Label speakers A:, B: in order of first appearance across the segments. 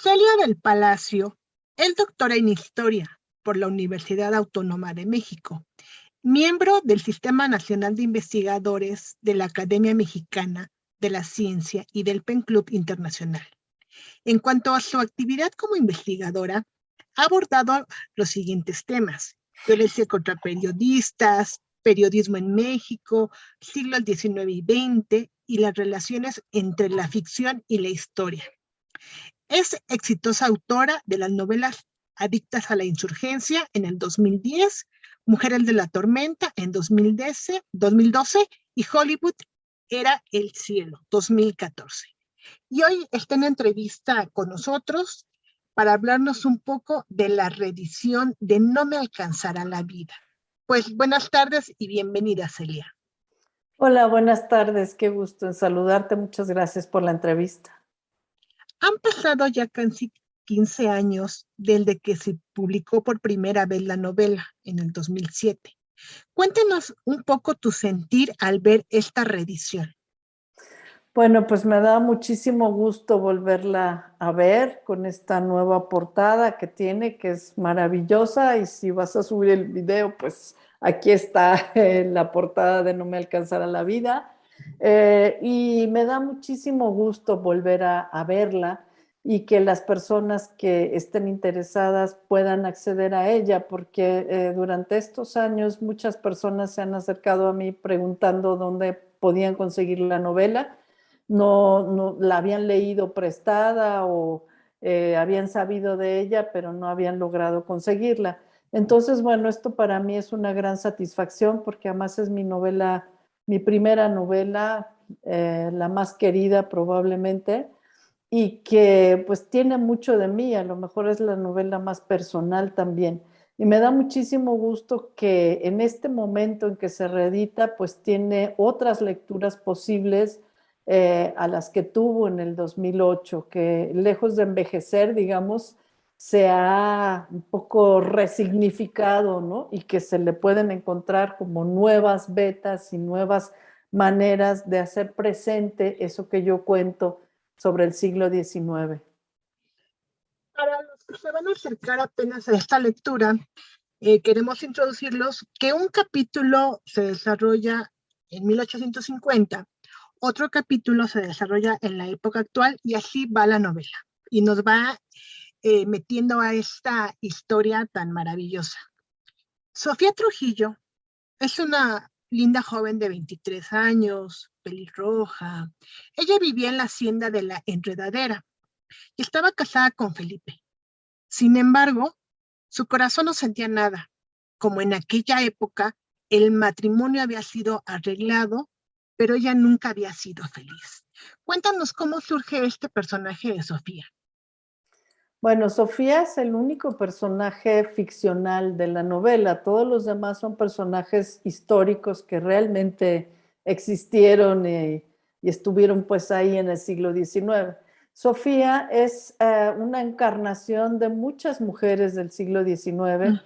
A: Celia del Palacio es doctora en Historia por la Universidad Autónoma de México, miembro del Sistema Nacional de Investigadores de la Academia Mexicana de la Ciencia y del PEN Club Internacional. En cuanto a su actividad como investigadora, ha abordado los siguientes temas: violencia contra periodistas, periodismo en México, siglos XIX y XX, y las relaciones entre la ficción y la historia. Es exitosa autora de las novelas Adictas a la Insurgencia en el 2010, Mujeres de la Tormenta en 2012 y Hollywood era el cielo, 2014. Y hoy está en entrevista con nosotros para hablarnos un poco de la reedición de No me alcanzará la vida. Pues buenas tardes y bienvenida, Celia.
B: Hola, buenas tardes, qué gusto en saludarte, muchas gracias por la entrevista.
A: Han pasado ya casi 15 años desde que se publicó por primera vez la novela, en el 2007. Cuéntanos un poco tu sentir al ver esta reedición.
B: Bueno, pues me da muchísimo gusto volverla a ver con esta nueva portada que tiene, que es maravillosa, y si vas a subir el video, pues aquí está la portada de No me alcanzará la vida. Y me da muchísimo gusto volver a verla y que las personas que estén interesadas puedan acceder a ella, porque durante estos años muchas personas se han acercado a mí preguntando dónde podían conseguir la novela. No la habían leído prestada o habían sabido de ella, pero no habían logrado conseguirla. Entonces, bueno, esto para mí es una gran satisfacción porque además es mi novela, mi primera novela, la más querida probablemente, y que pues tiene mucho de mí, a lo mejor es la novela más personal también. Y me da muchísimo gusto que en este momento en que se reedita, pues tiene otras lecturas posibles a las que tuvo en el 2008, que lejos de envejecer, digamos, se ha un poco resignificado, ¿no? Y que se le pueden encontrar como nuevas vetas y nuevas maneras de hacer presente eso que yo cuento sobre el siglo XIX.
A: Para los que se van a acercar apenas a esta lectura, queremos introducirlos que un capítulo se desarrolla en 1850, otro capítulo se desarrolla en la época actual y así va la novela. Y nos va metiendo a esta historia tan maravillosa. Sofía Trujillo es una linda joven de 23 años, pelirroja. Ella vivía en la hacienda de la Enredadera y estaba casada con Felipe. Sin embargo, su corazón no sentía nada. Como en aquella época, el matrimonio había sido arreglado, pero ella nunca había sido feliz. Cuéntanos cómo surge este personaje de Sofía.
B: Bueno, Sofía es el único personaje ficcional de la novela. Todos los demás son personajes históricos que realmente existieron y estuvieron pues ahí en el siglo XIX. Sofía es una encarnación de muchas mujeres del siglo XIX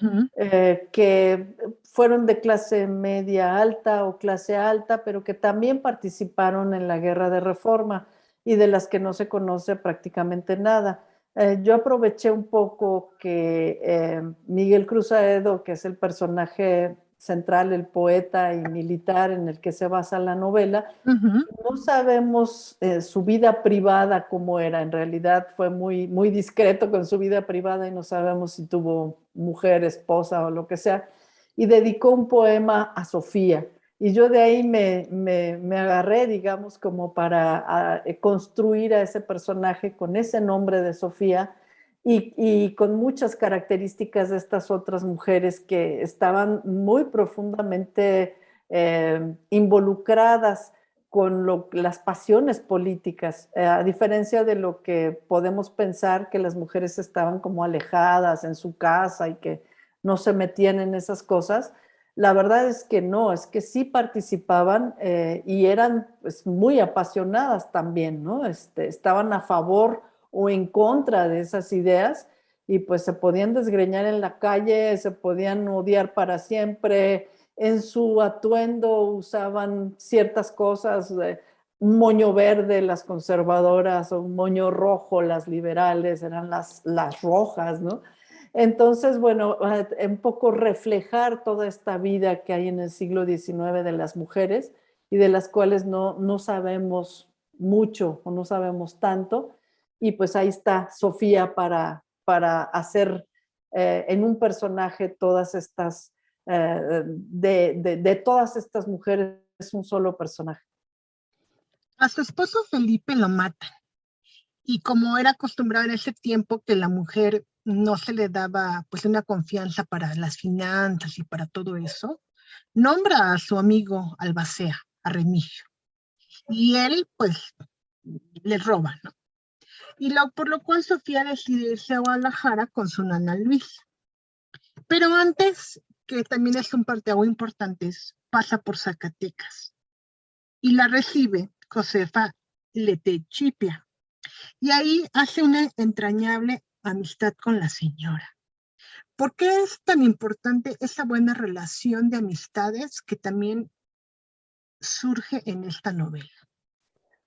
B: que fueron de clase media alta o clase alta, pero que también participaron en la Guerra de Reforma y de las que no se conoce prácticamente nada. Yo aproveché un poco que Miguel Cruz Aedo, que es el personaje central, el poeta y militar en el que se basa la novela, no sabemos su vida privada cómo era. En realidad fue muy discreto con su vida privada y no sabemos si tuvo mujer, esposa o lo que sea. Y dedicó un poema a Sofía. Y yo de ahí me agarré, digamos, como para construir a ese personaje con ese nombre de Sofía y con muchas características de estas otras mujeres que estaban muy profundamente involucradas con las pasiones políticas, a diferencia de lo que podemos pensar que las mujeres estaban como alejadas en su casa y que no se metían en esas cosas. La verdad es que no, es que sí participaban y eran pues, muy apasionadas también, ¿no? Estaban a favor o en contra de esas ideas y pues se podían desgreñar en la calle, se podían odiar para siempre, en su atuendo usaban ciertas cosas un moño verde las conservadoras, o un moño rojo las liberales, eran las rojas, ¿no? Entonces, bueno, un poco reflejar toda esta vida que hay en el siglo XIX de las mujeres y de las cuales no sabemos mucho o no sabemos tanto. Y pues ahí está Sofía para hacer en un personaje todas estas, de todas estas mujeres, un solo personaje.
A: A su esposo Felipe lo matan. Y como era acostumbrado en ese tiempo que la mujer no se le daba pues una confianza para las finanzas y para todo eso, nombra a su amigo Albacea, a Remigio. Y él pues le roba, ¿no? Por lo cual Sofía decide irse a Guadalajara con su nana Luisa. Pero antes, que también es un parteaguas importante, pasa por Zacatecas y la recibe Josefa Letechipia. Y ahí hace una entrañable amistad con la señora. ¿Por qué es tan importante esa buena relación de amistades que también surge en esta novela?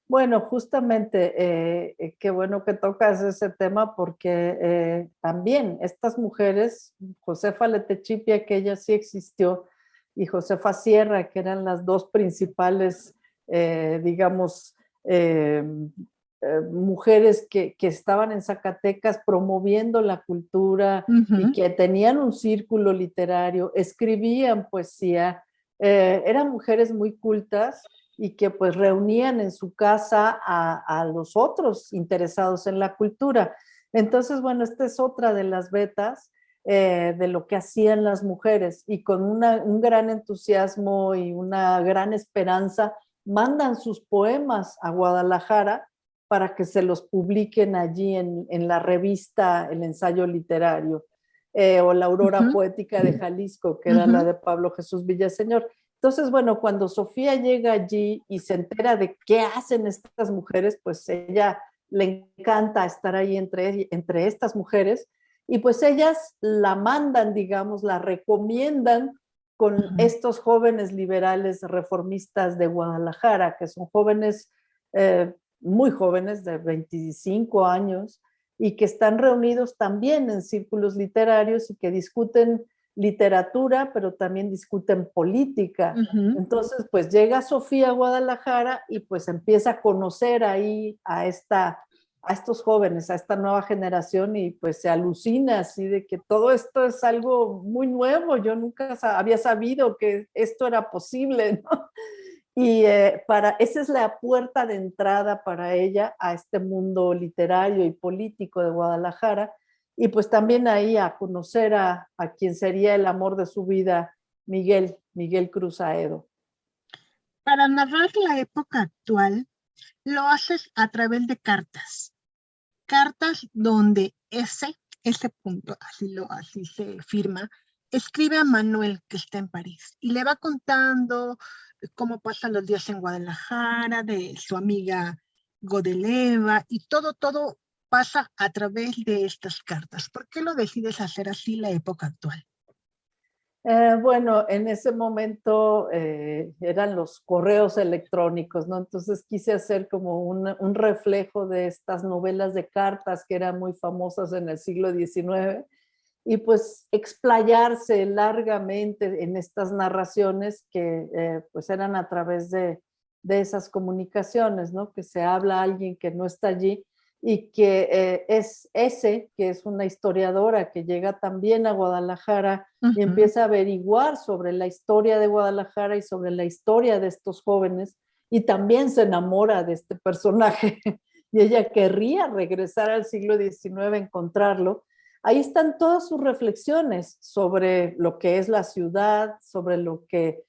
B: Bueno, justamente, qué bueno que tocas ese tema porque también estas mujeres, Josefa Letechipia, que ella sí existió, y Josefa Sierra, que eran las dos principales, digamos, mujeres que estaban en Zacatecas promoviendo la cultura y que tenían un círculo literario, escribían poesía, eran mujeres muy cultas y que pues reunían en su casa a los otros interesados en la cultura. Entonces, bueno, esta es otra de las vetas de lo que hacían las mujeres y con un gran entusiasmo y una gran esperanza mandan sus poemas a Guadalajara para que se los publiquen allí en la revista El Ensayo Literario o la Aurora Poética de Jalisco, que era la de Pablo Jesús Villaseñor. Entonces, bueno, cuando Sofía llega allí y se entera de qué hacen estas mujeres, pues ella le encanta estar ahí entre estas mujeres y pues ellas la mandan, digamos, la recomiendan con estos jóvenes liberales reformistas de Guadalajara, que son jóvenes, muy jóvenes, de 25 años, y que están reunidos también en círculos literarios y que discuten literatura, pero también discuten política. Entonces, pues llega Sofía a Guadalajara y pues empieza a conocer ahí a estos jóvenes, a esta nueva generación y pues se alucina así de que todo esto es algo muy nuevo, yo nunca había sabido que esto era posible, ¿no? Y esa es la puerta de entrada para ella a este mundo literario y político de Guadalajara y pues también ahí a conocer a quien sería el amor de su vida, Miguel Cruz Aedo.
A: Para narrar la época actual, lo haces a través de cartas. Cartas donde ese punto, así se firma, escribe a Manuel, que está en París, y le va contando cómo pasan los días en Guadalajara, de su amiga Godeleva, y todo pasa a través de estas cartas. ¿Por qué lo decides hacer así la época actual?
B: Bueno, en ese momento eran los correos electrónicos, ¿no? Entonces quise hacer como un reflejo de estas novelas de cartas que eran muy famosas en el siglo XIX y pues explayarse largamente en estas narraciones que pues eran a través de esas comunicaciones, ¿no? Que se habla a alguien que no está allí y que que es una historiadora que llega también a Guadalajara y empieza a averiguar sobre la historia de Guadalajara y sobre la historia de estos jóvenes y también se enamora de este personaje y ella querría regresar al siglo XIX, encontrarlo. Ahí están todas sus reflexiones sobre lo que es la ciudad, sobre lo que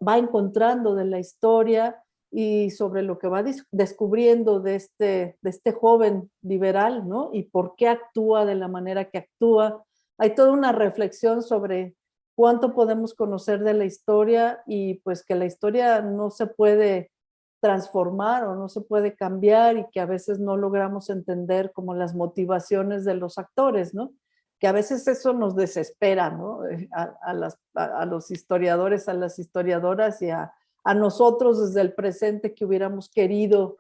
B: va encontrando de la historia y sobre lo que va descubriendo de este joven liberal, ¿no? Y por qué actúa de la manera que actúa. Hay toda una reflexión sobre cuánto podemos conocer de la historia y pues que la historia no se puede transformar o no se puede cambiar y que a veces no logramos entender como las motivaciones de los actores, ¿no? Que a veces eso nos desespera, ¿no? A los historiadores, a las historiadoras y a a nosotros desde el presente que hubiéramos querido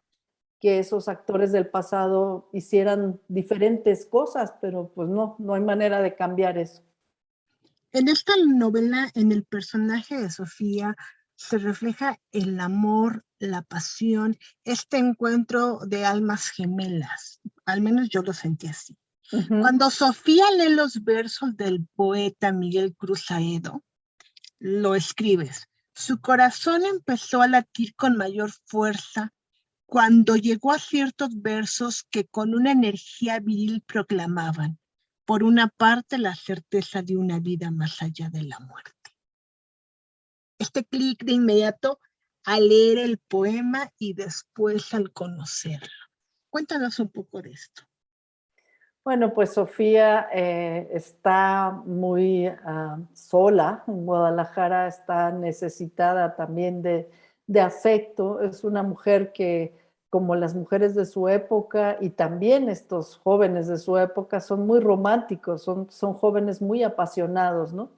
B: que esos actores del pasado hicieran diferentes cosas, pero pues no hay manera de cambiar eso.
A: En esta novela, en el personaje de Sofía, se refleja el amor, la pasión, este encuentro de almas gemelas. Al menos yo lo sentí así.
B: Ujú.
A: Cuando Sofía lee los versos del poeta Miguel Cruz Aedo, lo escribes. Su corazón empezó a latir con mayor fuerza cuando llegó a ciertos versos que con una energía viril proclamaban, por una parte, la certeza de una vida más allá de la muerte. Este clic de inmediato al leer el poema y después al conocerlo. Cuéntanos un poco de esto.
B: Bueno, pues Sofía está muy sola en Guadalajara, está necesitada también de afecto. Es una mujer que, como las mujeres de su época y también estos jóvenes de su época, son muy románticos, son jóvenes muy apasionados, ¿no?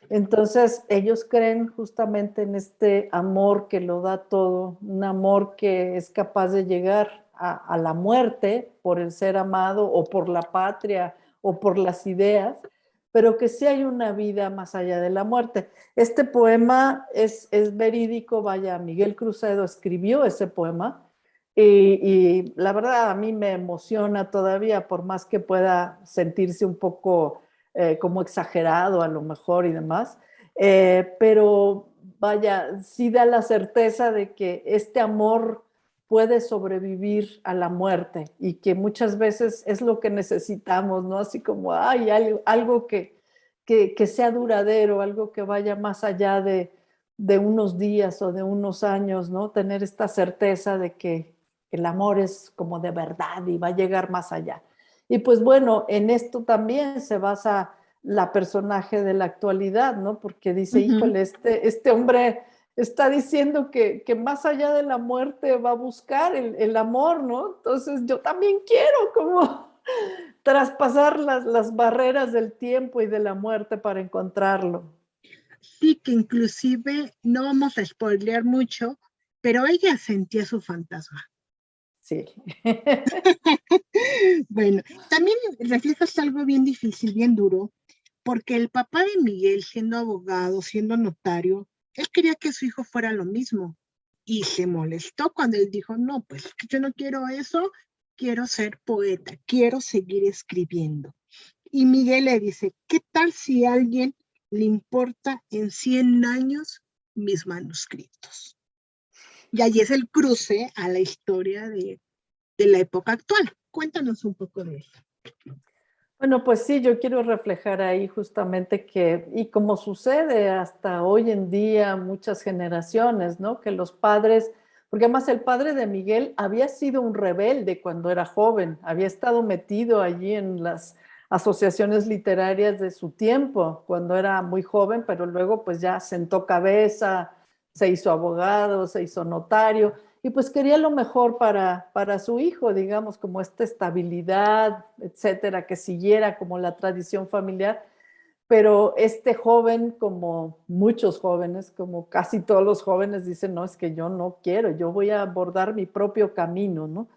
B: Entonces, ellos creen justamente en este amor que lo da todo, un amor que es capaz de llegar a la muerte por el ser amado o por la patria o por las ideas, pero que sí hay una vida más allá de la muerte. Este poema es verídico, vaya, Miguel Crucedo escribió ese poema y la verdad a mí me emociona todavía, por más que pueda sentirse un poco como exagerado a lo mejor y demás, pero vaya, sí da la certeza de que este amor puede sobrevivir a la muerte y que muchas veces es lo que necesitamos, ¿no? Así como, hay algo que sea duradero, algo que vaya más allá de unos días o de unos años, ¿no? Tener esta certeza de que el amor es como de verdad y va a llegar más allá. Y pues bueno, en esto también se basa la personaje de la actualidad, ¿no? Porque dice, híjole, este hombre está diciendo que más allá de la muerte va a buscar el amor, ¿no? Entonces yo también quiero como traspasar las barreras del tiempo y de la muerte para encontrarlo.
A: Sí, que inclusive no vamos a spoilear mucho, pero ella sentía su fantasma.
B: Sí.
A: Bueno, también reflejas algo bien difícil, bien duro, porque el papá de Miguel, siendo abogado, siendo notario, él quería que su hijo fuera lo mismo y se molestó cuando él dijo, no, pues yo no quiero eso, quiero ser poeta, quiero seguir escribiendo. Y Miguel le dice, ¿qué tal si a alguien le importa en 100 años mis manuscritos? Y ahí es el cruce a la historia de la época actual. Cuéntanos un poco de eso.
B: Bueno, pues sí, yo quiero reflejar ahí justamente que, y como sucede hasta hoy en día, muchas generaciones, ¿no? Que los padres, porque además el padre de Miguel había sido un rebelde cuando era joven, había estado metido allí en las asociaciones literarias de su tiempo, cuando era muy joven, pero luego pues ya sentó cabeza, se hizo abogado, se hizo notario y pues quería lo mejor para su hijo, digamos, como esta estabilidad, etcétera, que siguiera como la tradición familiar. Pero este joven, como muchos jóvenes, como casi todos los jóvenes, dicen, no, es que yo no quiero, yo voy a abordar mi propio camino, ¿no?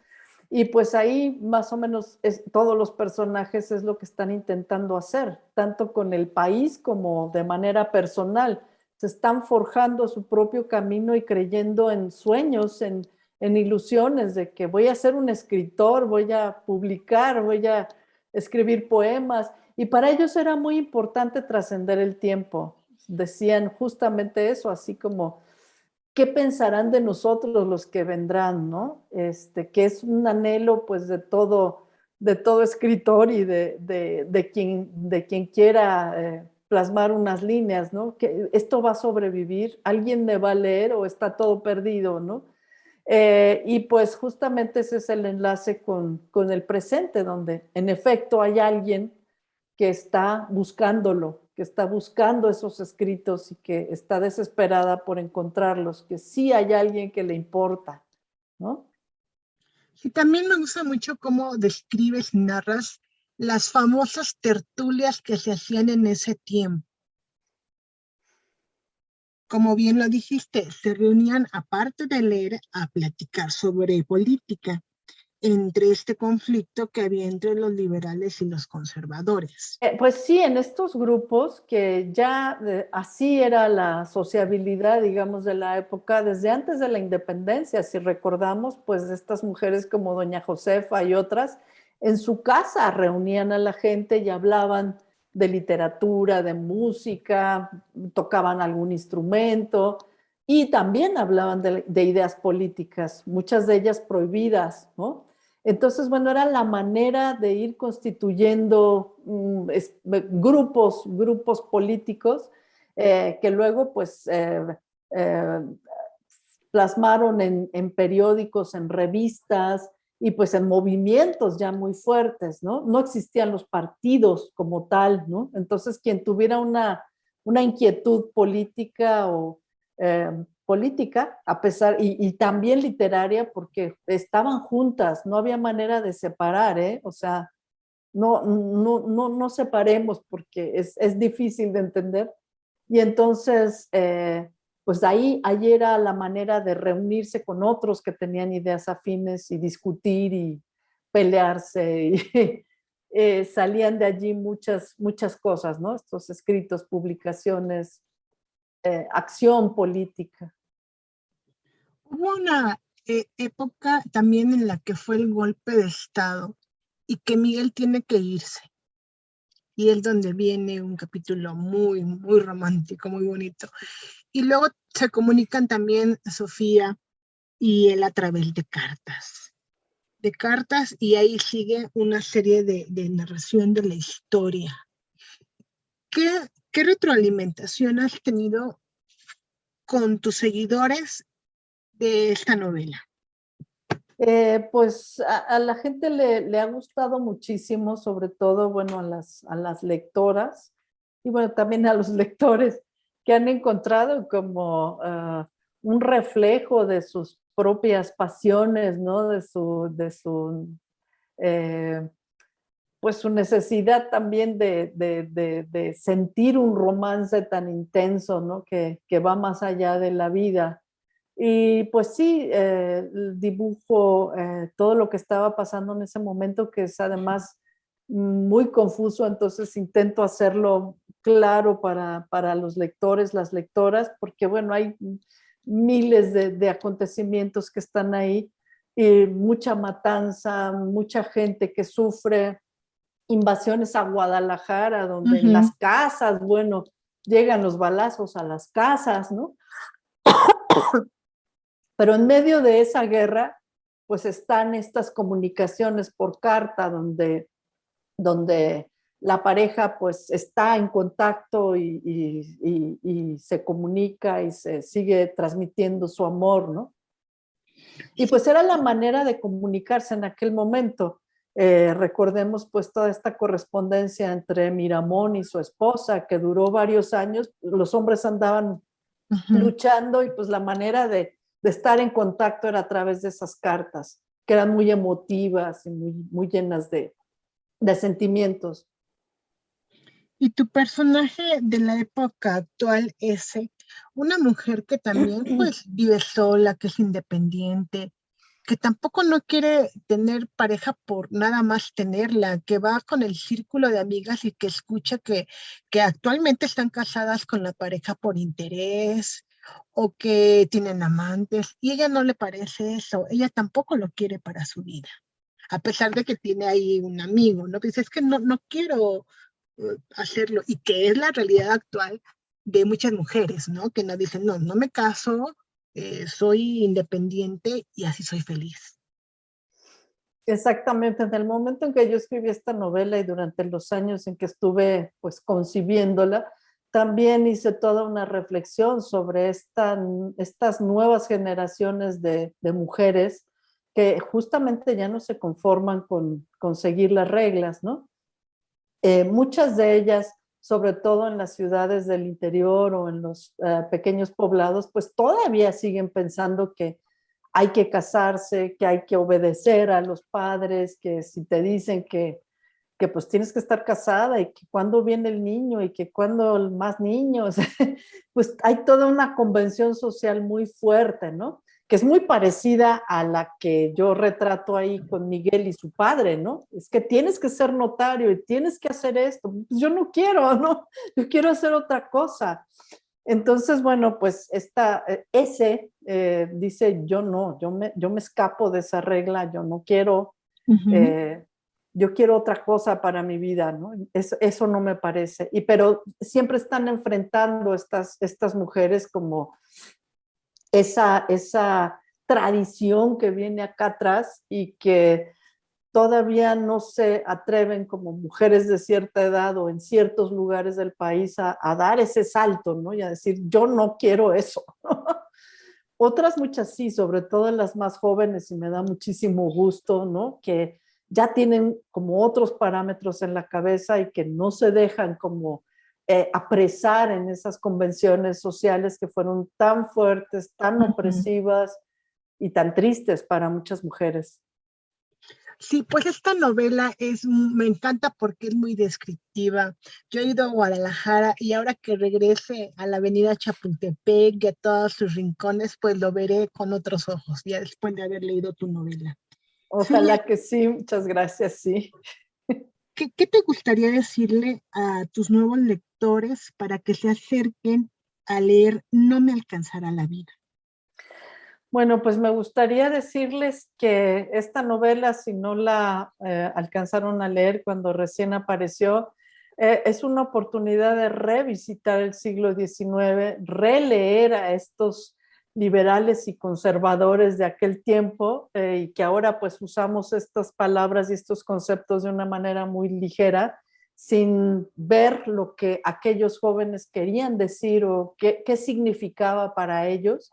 B: Y pues ahí más o menos todos los personajes es lo que están intentando hacer, tanto con el país como de manera personal. Se están forjando su propio camino y creyendo en sueños, en ilusiones de que voy a ser un escritor, voy a publicar, voy a escribir poemas. Y para ellos era muy importante trascender el tiempo. Decían justamente eso, así como qué pensarán de nosotros los que vendrán, ¿no? Que es un anhelo pues de todo escritor y de quien quiera plasmar unas líneas, ¿no? Que esto va a sobrevivir, alguien me va a leer o está todo perdido, ¿no? Y pues justamente ese es el enlace con el presente, donde en efecto hay alguien que está buscándolo, que está buscando esos escritos y que está desesperada por encontrarlos, que sí hay alguien que le importa, ¿no?
A: Y también me gusta mucho cómo describes y narras las famosas tertulias que se hacían en ese tiempo. como bien lo dijiste, se reunían aparte de leer a platicar sobre política entre este conflicto que había entre los liberales y los conservadores.
B: Pues sí, en estos grupos que ya así era la sociabilidad, digamos, de la época, desde antes de la independencia, si recordamos, pues estas mujeres como doña Josefa y otras, en su casa reunían a la gente y hablaban de literatura, de música, tocaban algún instrumento y también hablaban de ideas políticas, muchas de ellas prohibidas, ¿no? Entonces, bueno, era la manera de ir constituyendo grupos políticos que luego, pues, eh, plasmaron en periódicos, en revistas y pues en movimientos ya muy fuertes, ¿no? No existían los partidos como tal, ¿no? Entonces, quien tuviera una inquietud política o política, a pesar, y también literaria, porque estaban juntas, no había manera de separar, ¿eh? O sea, no separemos porque es difícil de entender. Y entonces, pues ahí era la manera de reunirse con otros que tenían ideas afines y discutir y pelearse. Y, salían de allí muchas cosas, ¿no? Estos escritos, publicaciones, acción política.
A: Hubo una época también en la que fue el golpe de Estado y que Miguel tiene que irse. Y es donde viene un capítulo muy, muy romántico, muy bonito. Y luego se comunican también Sofía y él a través de cartas, y ahí sigue una serie de narración de la historia. ¿Qué retroalimentación has tenido con tus seguidores de esta novela?
B: Pues a la gente le ha gustado muchísimo, sobre todo, bueno, a las lectoras y bueno, también a los lectores que han encontrado como un reflejo de sus propias pasiones, ¿no? Eh, pues su necesidad también de sentir un romance tan intenso, ¿no? Que va más allá de la vida. Y pues sí, dibujo todo lo que estaba pasando en ese momento, que es además muy confuso, entonces intento hacerlo claro para los lectores, las lectoras, porque bueno, hay miles de acontecimientos que están ahí, y mucha matanza, mucha gente que sufre, invasiones a Guadalajara, donde en las casas, bueno, llegan los balazos a las casas, ¿no? Pero en medio de esa guerra, pues están estas comunicaciones por carta donde la pareja pues está en contacto y se comunica y se sigue transmitiendo su amor, ¿no? Y pues era la manera de comunicarse en aquel momento. Recordemos pues toda esta correspondencia entre Miramón y su esposa, que duró varios años. Los hombres andaban luchando y pues la manera de estar en contacto era a través de esas cartas, que eran muy emotivas y muy llenas de sentimientos.
A: Y tu personaje de la época actual es una mujer que también pues vive sola, que es independiente, que tampoco no quiere tener pareja por nada más tenerla, que va con el círculo de amigas y que escucha que actualmente están casadas con la pareja por interés o que tienen amantes, y ella no le parece eso, ella tampoco lo quiere para su vida, a pesar de que tiene ahí un amigo, ¿no? Dice, es que no quiero hacerlo, y que es la realidad actual de muchas mujeres, ¿no? Que nos dicen, no me caso, soy independiente y así soy feliz.
B: Exactamente, en el momento en que yo escribí esta novela y durante los años en que estuve pues concibiéndola, también hice toda una reflexión sobre estas nuevas generaciones de mujeres que justamente ya no se conforman con seguir las reglas, ¿no? Muchas de ellas, sobre todo en las ciudades del interior o en los pequeños poblados, pues todavía siguen pensando que hay que casarse, que hay que obedecer a los padres, que si te dicen que pues tienes que estar casada y que cuándo viene el niño y que cuándo más niños, pues hay toda una convención social muy fuerte, ¿no? Que es muy parecida a la que yo retrato ahí con Miguel y su padre, ¿no? Es que tienes que ser notario y tienes que hacer esto. Pues yo no quiero, ¿no? Yo quiero hacer otra cosa. Entonces, bueno, pues dice, yo no, yo me escapo de esa regla, yo no quiero,
A: Ujú.
B: eh, yo quiero otra cosa para mi vida, ¿no? Eso no me parece. Pero siempre están enfrentando estas mujeres como esa tradición que viene acá atrás y que todavía no se atreven como mujeres de cierta edad o en ciertos lugares del país a dar ese salto, ¿no? Y a decir, yo no quiero eso. Otras muchas sí, sobre todo las más jóvenes, y me da muchísimo gusto, ¿no? Que ya tienen como otros parámetros en la cabeza y que no se dejan como apresar en esas convenciones sociales que fueron tan fuertes, tan
A: Ujú.
B: opresivas y tan tristes para muchas mujeres.
A: Sí, pues esta novela me encanta porque es muy descriptiva. Yo he ido a Guadalajara y ahora que regrese a la avenida Chapultepec y a todos sus rincones, pues lo veré con otros ojos, ya después de haber leído tu novela. Celia,
B: Ojalá que sí, muchas gracias, sí.
A: ¿qué te gustaría decirle a tus nuevos lectores para que se acerquen a leer No me alcanzará la vida?
B: Bueno, pues me gustaría decirles que esta novela, si no la alcanzaron a leer cuando recién apareció, es una oportunidad de revisitar el siglo XIX, releer a estos liberales y conservadores de aquel tiempo y que ahora pues usamos estas palabras y estos conceptos de una manera muy ligera, sin ver lo que aquellos jóvenes querían decir o qué significaba para ellos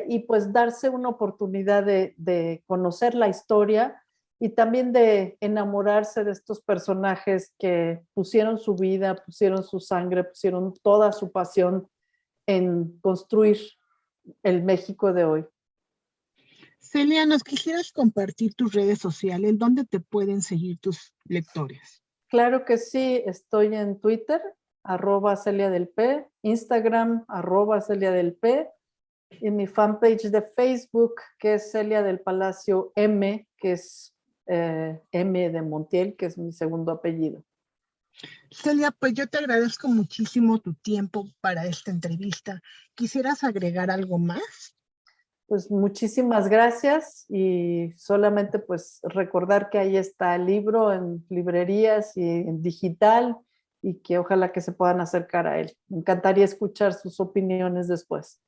B: y pues darse una oportunidad de conocer la historia y también de enamorarse de estos personajes que pusieron su vida, pusieron su sangre, pusieron toda su pasión en construir el México de hoy.
A: Celia, ¿nos quisieras compartir tus redes sociales? ¿Dónde te pueden seguir tus lectores?
B: Claro que sí, estoy en Twitter, @Celia del P, Instagram, @Celia del P, y mi fanpage de Facebook, que es Celia del Palacio M, que es M de Montiel, que es mi segundo apellido.
A: Celia, pues yo te agradezco muchísimo tu tiempo para esta entrevista. ¿Quisieras agregar algo más?
B: Pues muchísimas gracias y solamente pues recordar que ahí está el libro en librerías y en digital y que ojalá que se puedan acercar a él. Me encantaría escuchar sus opiniones después.